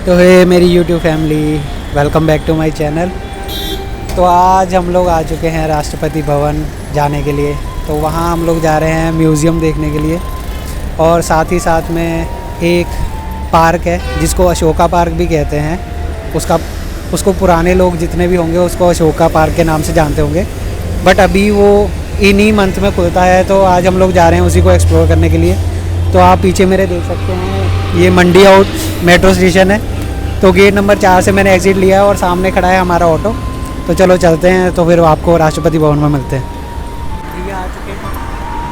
तो है मेरी YouTube family, welcome back to my channel. तो आज हम लोग आ चुके हैं राष्ट्रपति भवन जाने के लिए। तो वहाँ हम लोग जा रहे हैं म्यूज़ियम देखने के लिए, और साथ ही साथ में एक पार्क है जिसको अशोका पार्क भी कहते हैं। उसको पुराने लोग जितने भी होंगे उसको अशोका पार्क के नाम से जानते होंगे, बट अभी वो इन्हीं मंथ में खुलता है। तो आज हम लोग जा रहे हैं उसी को एक्सप्लोर करने के लिए। तो आप पीछे मेरे देख सकते हैं, ये मंडी आउट मेट्रो स्टेशन है। तो गेट नंबर 4 से मैंने एग्ज़िट लिया है और सामने खड़ा है हमारा ऑटो। तो चलो चलते हैं, तो फिर आपको राष्ट्रपति भवन में मिलते हैं। ये आ चुके हैं,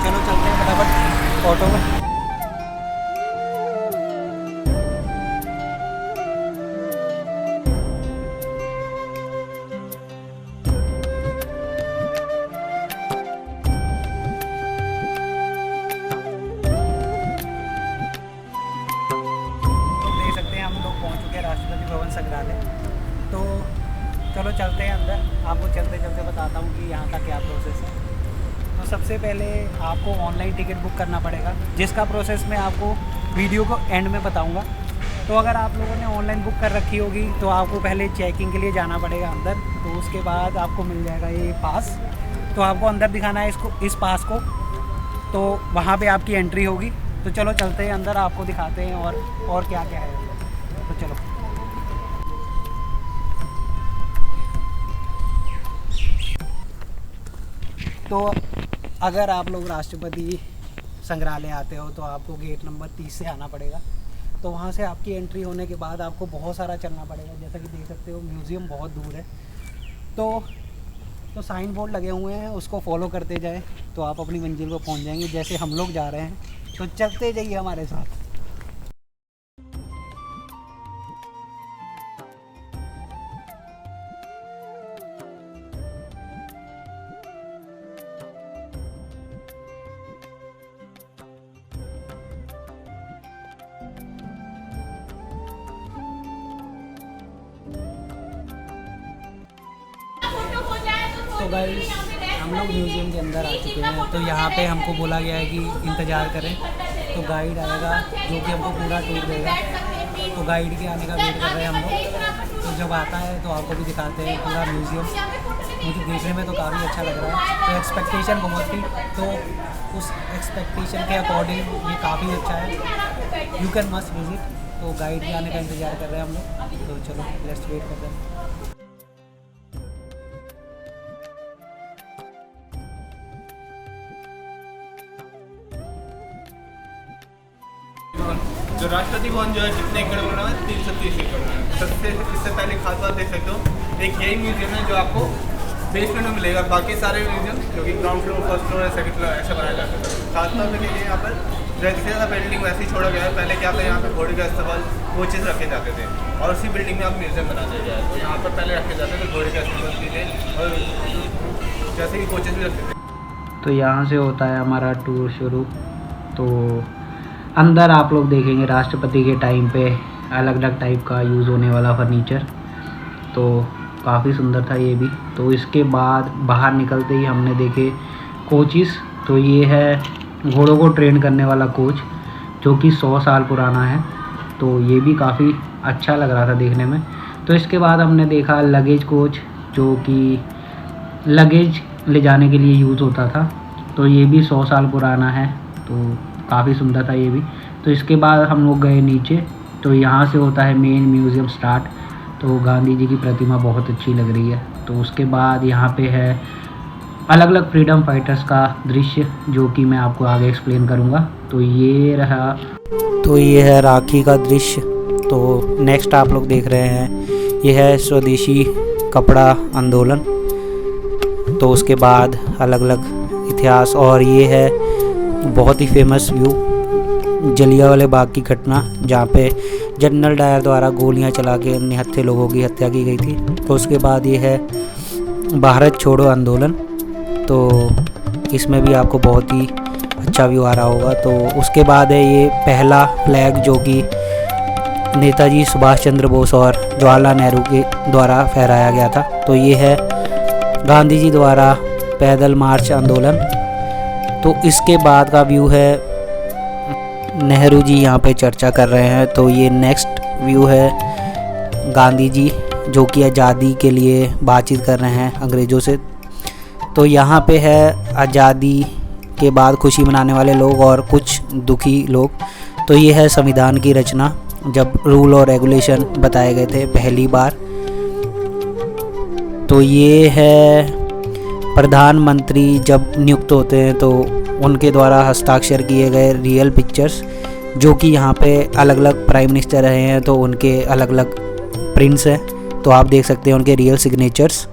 चलो चलते हैं फटाफट ऑटो में। राष्ट्रपति भवन संग्रहालय। तो चलो चलते हैं अंदर, आपको चलते चलते बताता हूँ कि यहाँ का क्या प्रोसेस है। तो सबसे पहले आपको ऑनलाइन टिकट बुक करना पड़ेगा, जिसका प्रोसेस मैं आपको वीडियो को एंड में बताऊँगा। तो अगर आप लोगों ने ऑनलाइन बुक कर रखी होगी तो आपको पहले चेकिंग के लिए जाना पड़ेगा अंदर। तो उसके बाद आपको मिल जाएगा ये पास। तो आपको अंदर दिखाना है इस पास को, तो वहाँ पर आपकी एंट्री होगी। तो चलो चलते हैं अंदर, आपको दिखाते हैं और क्या क्या है। तो चलो। तो अगर आप लोग राष्ट्रपति संग्रहालय आते हो तो आपको गेट नंबर 30 से आना पड़ेगा। तो वहाँ से आपकी एंट्री होने के बाद आपको बहुत सारा चलना पड़ेगा। जैसा कि देख सकते हो म्यूज़ियम बहुत दूर है। तो साइन बोर्ड लगे हुए हैं, उसको फॉलो करते जाएं तो आप अपनी मंजिल पर पहुँच जाएंगे। जैसे हम लोग जा रहे हैं, तो चलते जाइए हमारे साथ। तो गाइस हम लोग म्यूज़ियम के अंदर आ चुके हैं। तो यहाँ पे हमको बोला गया है कि इंतज़ार करें, तो गाइड आएगा जो कि हमको पूरा टूर देगा। तो गाइड के आने का वेट कर रहे हैं हम लोग। तो जब आता है तो आपको भी दिखाते हैं पूरा म्यूज़ियम। मुझे देखने में तो काफ़ी अच्छा लग रहा है। तो एक्सपेक्टेशन बहुत थी, तो उस एक्सपेक्टेशन के अकॉर्डिंग ये काफ़ी अच्छा है। You can must visit. तो गाइड के आने का इंतज़ार कर रहे हैं हम लोग। तो चलो लेट्स वेट कर रहे हैं। जो राष्ट्रपति भवन जो है कितने एकड़ में बना है? 330 एकड़ में। सबसे इससे पहले खास बात देख सकते हो, एक यही म्यूजियम है जो आपको बेसमेंट में मिलेगा। बाकी सारे म्यूजियम जो कि ground floor, first floor, second floor ऐसे बनाया जाता है। खासतौर पर लिए यहाँ पर जैसे ज़्यादा बिल्डिंग वैसे ही छोड़ा गया है। पहले क्या था, यहाँ पे घोड़े का इस्तेमाल वो चीज़ रखे जाते थे, और उसी बिल्डिंग में आप म्यूजियम बना दिया जाए। तो यहाँ पर पहले रखे जाते थे घोड़े का इस्तेमाल के लिए, और जैसे कि कोचेज भी रखते थे। तो यहाँ से होता है हमारा टूर शुरू। तो अंदर आप लोग देखेंगे राष्ट्रपति के टाइम पे अलग अलग टाइप का यूज़ होने वाला फर्नीचर। तो काफ़ी सुंदर था ये भी। तो इसके बाद बाहर निकलते ही हमने देखे कोचेस। तो ये है घोड़ों को ट्रेन करने वाला कोच, जो कि 100 साल पुराना है। तो ये भी काफ़ी अच्छा लग रहा था देखने में। तो इसके बाद हमने देखा लगेज कोच, जो कि लगेज ले जाने के लिए यूज़ होता था। तो ये भी 100 साल पुराना है। तो काफ़ी सुंदर था ये भी। तो इसके बाद हम लोग गए नीचे। तो यहाँ से होता है मेन म्यूज़ियम स्टार्ट। तो गांधी जी की प्रतिमा बहुत अच्छी लग रही है। तो उसके बाद यहाँ पे है अलग अलग फ्रीडम फाइटर्स का दृश्य, जो कि मैं आपको आगे एक्सप्लेन करूँगा। तो ये रहा, तो ये है राखी का दृश्य। तो नेक्स्ट आप लोग देख रहे हैं, ये है स्वदेशी कपड़ा आंदोलन। तो उसके बाद अलग अलग इतिहास, और ये है बहुत ही फेमस व्यू जलियांवाला बाग की घटना, जहाँ पे जनरल डायर द्वारा गोलियां चला के निहत्थे लोगों की हत्या की गई थी। तो उसके बाद ये है भारत छोड़ो आंदोलन। तो इसमें भी आपको बहुत ही अच्छा व्यू आ रहा होगा। तो उसके बाद है ये पहला फ्लैग, जो कि नेताजी सुभाष चंद्र बोस और जवाहरलाल नेहरू के द्वारा फहराया गया था। तो ये है गांधी जी द्वारा पैदल मार्च आंदोलन। तो इसके बाद का व्यू है नेहरू जी यहाँ पे चर्चा कर रहे हैं। तो ये नेक्स्ट व्यू है गांधी जी जो कि आज़ादी के लिए बातचीत कर रहे हैं अंग्रेज़ों से। तो यहाँ पे है आज़ादी के बाद खुशी मनाने वाले लोग और कुछ दुखी लोग। तो ये है संविधान की रचना, जब रूल और रेगुलेशन बताए गए थे पहली बार। तो ये है प्रधानमंत्री जब नियुक्त होते हैं तो उनके द्वारा हस्ताक्षर किए गए रियल पिक्चर्स, जो कि यहाँ पे अलग अलग प्राइम मिनिस्टर रहे हैं तो उनके अलग अलग प्रिंट्स हैं। तो आप देख सकते हैं उनके रियल सिग्नेचर्स।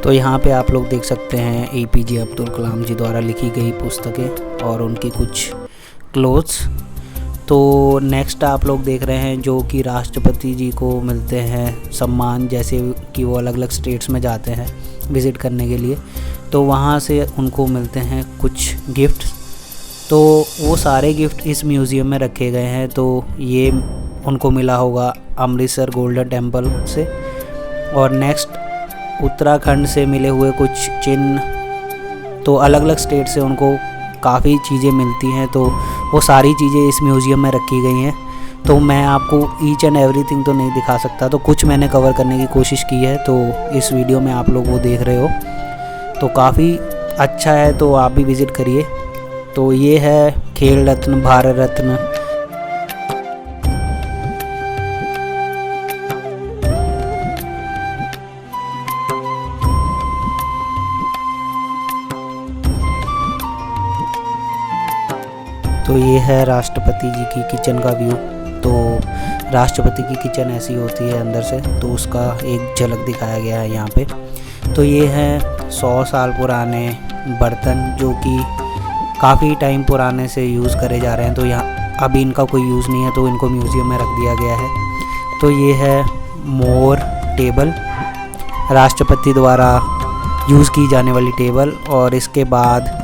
तो यहाँ पे आप लोग देख सकते हैं APJ अब्दुल कलाम जी द्वारा लिखी गई पुस्तकें और उनकी कुछ क्लोथ्स। तो नेक्स्ट आप लोग देख रहे हैं जो कि राष्ट्रपति जी को मिलते हैं सम्मान, जैसे कि वो अलग अलग स्टेट्स में जाते हैं विज़िट करने के लिए, तो वहाँ से उनको मिलते हैं कुछ गिफ्ट्स। तो वो सारे गिफ्ट इस म्यूज़ियम में रखे गए हैं। तो ये उनको मिला होगा अमृतसर गोल्डन टेम्पल से। और नेक्स्ट उत्तराखंड से मिले हुए कुछ चिन्ह। तो अलग अलग स्टेट से उनको काफ़ी चीज़ें मिलती हैं, तो वो सारी चीज़ें इस म्यूज़ियम में रखी गई हैं। तो मैं आपको ईच एंड एवरीथिंग तो नहीं दिखा सकता, तो कुछ मैंने कवर करने की कोशिश की है। तो इस वीडियो में आप लोग वो देख रहे हो, तो काफ़ी अच्छा है, तो आप भी विज़िट करिए। तो ये है खेल रत्न, भारत रत्न। तो ये है राष्ट्रपति जी की किचन का व्यू। तो राष्ट्रपति की किचन ऐसी होती है अंदर से, तो उसका एक झलक दिखाया गया है यहाँ पे। तो ये है 100 साल पुराने बर्तन, जो कि काफ़ी टाइम पुराने से यूज़ करे जा रहे हैं। तो यहाँ अभी इनका कोई यूज़ नहीं है, तो इनको म्यूज़ियम में रख दिया गया है। तो ये है मोर टेबल, राष्ट्रपति द्वारा यूज़ की जाने वाली टेबल। और इसके बाद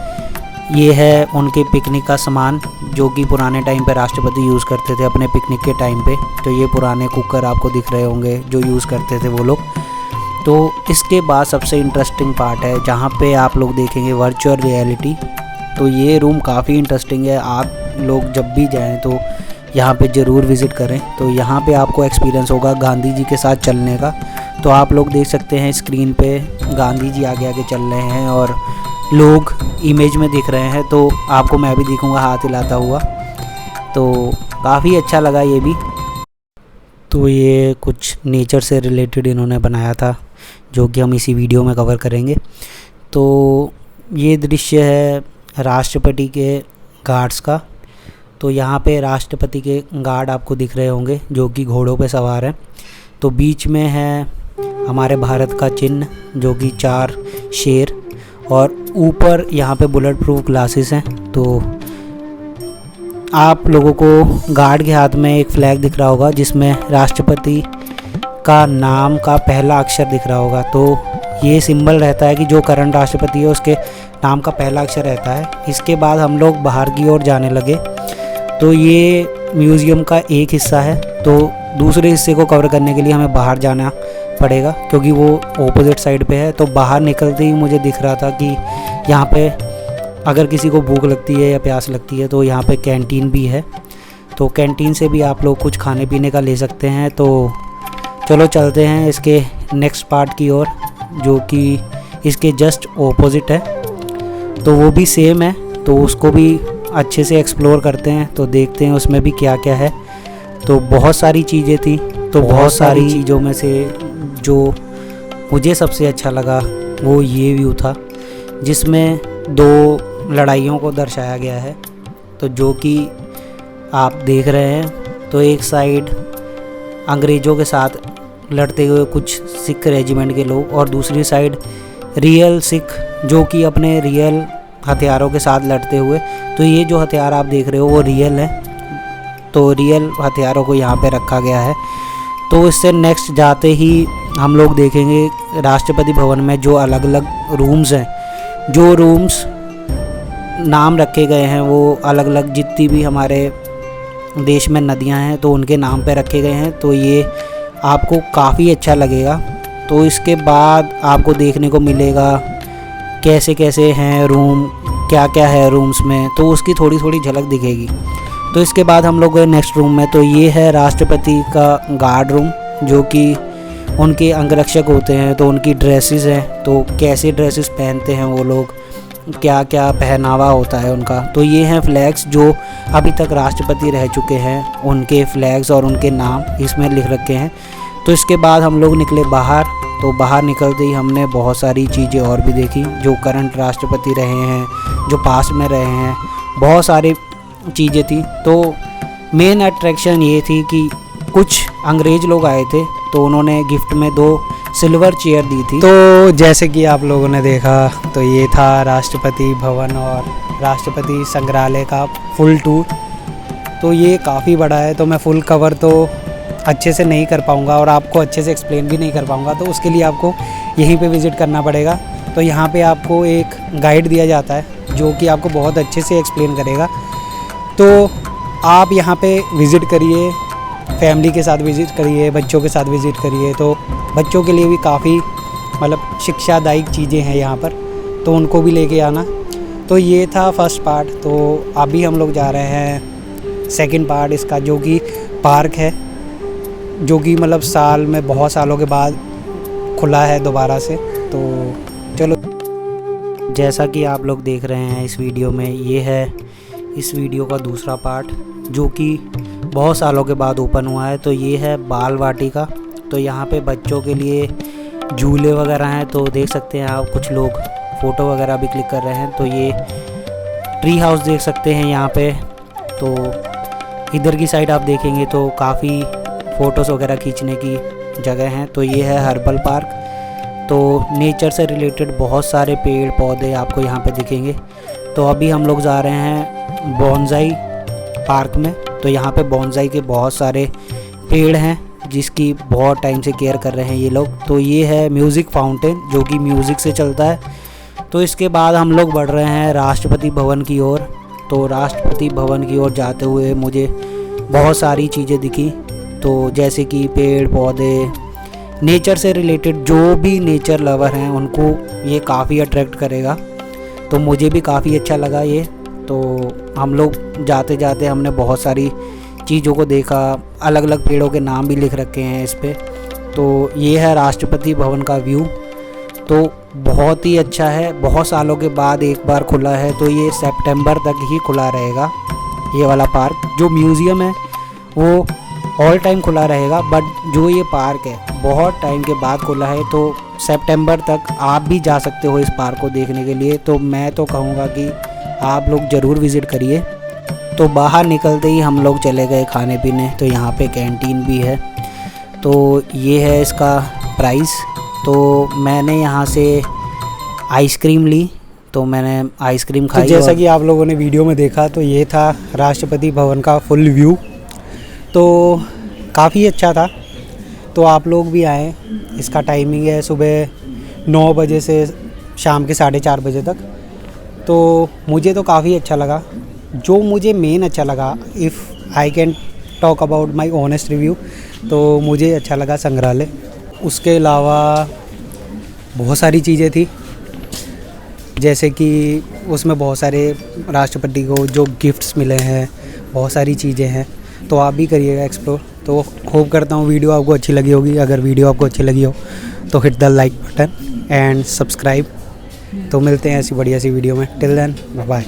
ये है उनके पिकनिक का सामान, जो कि पुराने टाइम पे राष्ट्रपति यूज़ करते थे अपने पिकनिक के टाइम पे। तो ये पुराने कुकर आपको दिख रहे होंगे जो यूज़ करते थे वो लोग। तो इसके बाद सबसे इंटरेस्टिंग पार्ट है जहाँ पे आप लोग देखेंगे वर्चुअल रियलिटी। तो ये रूम काफ़ी इंटरेस्टिंग है, आप लोग जब भी जाएं तो यहाँ पे ज़रूर विज़िट करें। तो यहाँ पे आपको एक्सपीरियंस होगा गांधी जी के साथ चलने का। तो आप लोग देख सकते हैं स्क्रीन पे गांधी जी आगे आगे चल रहे हैं और लोग इमेज में दिख रहे हैं। तो आपको मैं भी दिखूंगा हाथ हिलाता हुआ। तो काफ़ी अच्छा लगा ये भी। तो ये कुछ नेचर से रिलेटेड इन्होंने बनाया था, जो कि हम इसी वीडियो में कवर करेंगे। तो ये दृश्य है राष्ट्रपति के गार्ड्स का। तो यहाँ पे राष्ट्रपति के गार्ड आपको दिख रहे होंगे जो कि घोड़ों पे सवार हैं। तो बीच में है हमारे भारत का चिन्ह, जो कि 4 शेर, और ऊपर यहाँ पे बुलेट प्रूफ ग्लासेस हैं। तो आप लोगों को गार्ड के हाथ में एक फ्लैग दिख रहा होगा जिसमें राष्ट्रपति का नाम का पहला अक्षर दिख रहा होगा। तो ये सिंबल रहता है कि जो करंट राष्ट्रपति है उसके नाम का पहला अक्षर रहता है। इसके बाद हम लोग बाहर की ओर जाने लगे। तो ये म्यूज़ियम का एक हिस्सा है, तो दूसरे हिस्से को कवर करने के लिए हमें बाहर जाना पड़ेगा क्योंकि वो ऑपोजिट साइड पे है। तो बाहर निकलते ही मुझे दिख रहा था कि यहाँ पे अगर किसी को भूख लगती है या प्यास लगती है तो यहाँ पे कैंटीन भी है। तो कैंटीन से भी आप लोग कुछ खाने पीने का ले सकते हैं। तो चलो चलते हैं इसके नेक्स्ट पार्ट की ओर, जो कि इसके जस्ट ऑपोजिट है। तो वो भी सेम है, तो उसको भी अच्छे से एक्सप्लोर करते हैं। तो देखते हैं उसमें भी क्या क्या है। तो बहुत सारी चीज़ें थी। तो बहुत सारी चीज़ों में से जो मुझे सबसे अच्छा लगा वो ये व्यू था, जिसमें 2 लड़ाइयों को दर्शाया गया है। तो जो कि आप देख रहे हैं, तो एक साइड अंग्रेज़ों के साथ लड़ते हुए कुछ सिख रेजिमेंट के लोग, और दूसरी साइड रियल सिख जो कि अपने रियल हथियारों के साथ लड़ते हुए। तो ये जो हथियार आप देख रहे हो वो रियल है। तो रियल हथियारों को यहाँ पे रखा गया है। तो इससे नेक्स्ट जाते ही हम लोग देखेंगे राष्ट्रपति भवन में जो अलग अलग रूम्स हैं, जो रूम्स नाम रखे गए हैं वो अलग अलग, जितनी भी हमारे देश में नदियां हैं तो उनके नाम पे रखे गए हैं। तो ये आपको काफ़ी अच्छा लगेगा। तो इसके बाद आपको देखने को मिलेगा कैसे कैसे हैं रूम, क्या क्या है रूम्स में, तो उसकी थोड़ी थोड़ी झलक दिखेगी। तो इसके बाद हम लोग गए नेक्स्ट रूम में। तो ये है राष्ट्रपति का गार्ड रूम, जो कि उनके अंगरक्षक होते हैं, तो उनकी ड्रेसेस हैं, तो कैसे ड्रेसेस पहनते हैं वो लोग, क्या क्या पहनावा होता है उनका। तो ये हैं फ्लैग्स जो अभी तक राष्ट्रपति रह चुके हैं, उनके फ्लैग्स और उनके नाम इसमें लिख रखे हैं। तो इसके बाद हम लोग निकले बाहर। तो बाहर निकलते ही हमने बहुत सारी चीज़ें और भी देखी, जो करंट राष्ट्रपति रहे हैं, जो पास में रहे हैं, बहुत सारी चीज़ें थी। तो मेन अट्रैक्शन ये थी कि कुछ अंग्रेज़ लोग आए थे, तो उन्होंने गिफ्ट में 2 सिल्वर चेयर दी थी। तो जैसे कि आप लोगों ने देखा, तो ये था राष्ट्रपति भवन और राष्ट्रपति संग्रहालय का फुल टूर। तो ये काफ़ी बड़ा है, तो मैं फुल कवर तो अच्छे से नहीं कर पाऊँगा और आपको अच्छे से एक्सप्लेन भी नहीं कर पाऊँगा, तो उसके लिए आपको यहीं पे विज़िट करना पड़ेगा। तो यहाँ पे आपको एक गाइड दिया जाता है, जो कि आपको बहुत अच्छे से एक्सप्लेन करेगा। तो आप यहाँ पे विज़िट करिए, फैमिली के साथ विज़िट करिए, बच्चों के साथ विज़िट करिए। तो बच्चों के लिए भी काफ़ी मतलब शिक्षादायक चीज़ें हैं यहाँ पर, तो उनको भी लेके आना। तो ये था फर्स्ट पार्ट। तो अभी हम लोग जा रहे हैं सेकंड पार्ट इसका, जो कि पार्क है, जो कि मतलब साल में बहुत सालों के बाद खुला है दोबारा से। तो चलो, जैसा कि आप लोग देख रहे हैं इस वीडियो में, ये है इस वीडियो का दूसरा पार्ट, जो कि बहुत सालों के बाद ओपन हुआ है। तो ये है बाल वाटिका। तो यहाँ पे बच्चों के लिए झूले वगैरह हैं, तो देख सकते हैं आप, कुछ लोग फ़ोटो वगैरह भी क्लिक कर रहे हैं। तो ये ट्री हाउस देख सकते हैं यहाँ पे। तो इधर की साइड आप देखेंगे तो काफ़ी फ़ोटोज़ वगैरह खींचने की जगह हैं। तो ये है हर्बल पार्क। तो नेचर से रिलेटेड बहुत सारे पेड़ पौधे आपको यहाँ पे दिखेंगे। तो अभी हम लोग जा रहे हैं बोनसाई पार्क में। तो यहाँ पे बोनसाई के बहुत सारे पेड़ हैं, जिसकी बहुत टाइम से केयर कर रहे हैं ये लोग। तो ये है म्यूज़िक फाउंटेन, जो कि म्यूज़िक से चलता है। तो इसके बाद हम लोग बढ़ रहे हैं राष्ट्रपति भवन की ओर। तो राष्ट्रपति भवन की ओर जाते हुए मुझे बहुत सारी चीज़ें दिखी, तो जैसे कि पेड़ पौधे, नेचर से रिलेटेड जो भी नेचर लवर हैं उनको ये काफ़ी अट्रैक्ट करेगा। तो मुझे भी काफ़ी अच्छा लगा ये। तो हम लोग जाते जाते हमने बहुत सारी चीज़ों को देखा, अलग अलग पेड़ों के नाम भी लिख रखे हैं इस पे। तो ये है राष्ट्रपति भवन का व्यू। तो बहुत ही अच्छा है, बहुत सालों के बाद एक बार खुला है। तो ये सितंबर तक ही खुला रहेगा ये वाला पार्क। जो म्यूज़ियम है वो ऑल टाइम खुला रहेगा, बट जो ये पार्क है बहुत टाइम के बाद खुला है। तो सितंबर तक आप भी जा सकते हो इस पार्क को देखने के लिए। तो मैं तो कहूँगा कि आप लोग ज़रूर विज़िट करिए। तो बाहर निकलते ही हम लोग चले गए खाने पीने। तो यहाँ पे कैंटीन भी है। तो ये है इसका प्राइस। तो मैंने यहाँ से आइसक्रीम ली, तो मैंने आइसक्रीम खाई। तो जैसा कि आप लोगों ने वीडियो में देखा, तो ये था राष्ट्रपति भवन का फुल व्यू। तो काफ़ी अच्छा था। तो आप लोग भी आएँ। इसका टाइमिंग है सुबह 9 बजे से शाम के 4:30 बजे तक। तो मुझे तो काफ़ी अच्छा लगा। जो मुझे मेन अच्छा लगा, if I can talk about my honest review, तो मुझे अच्छा लगा संग्रहालय। उसके अलावा बहुत सारी चीज़ें थी, जैसे कि उसमें बहुत सारे राष्ट्रपति को जो गिफ्ट्स मिले हैं, बहुत सारी चीज़ें हैं। तो आप भी करिएगा एक्सप्लोर। तो होप करता हूँ वीडियो आपको अच्छी लगी होगी। अगर वीडियो आपको अच्छी लगी हो तो hit the like button and subscribe. तो मिलते हैं ऐसी बढ़िया सी वीडियो में। Till then bye bye.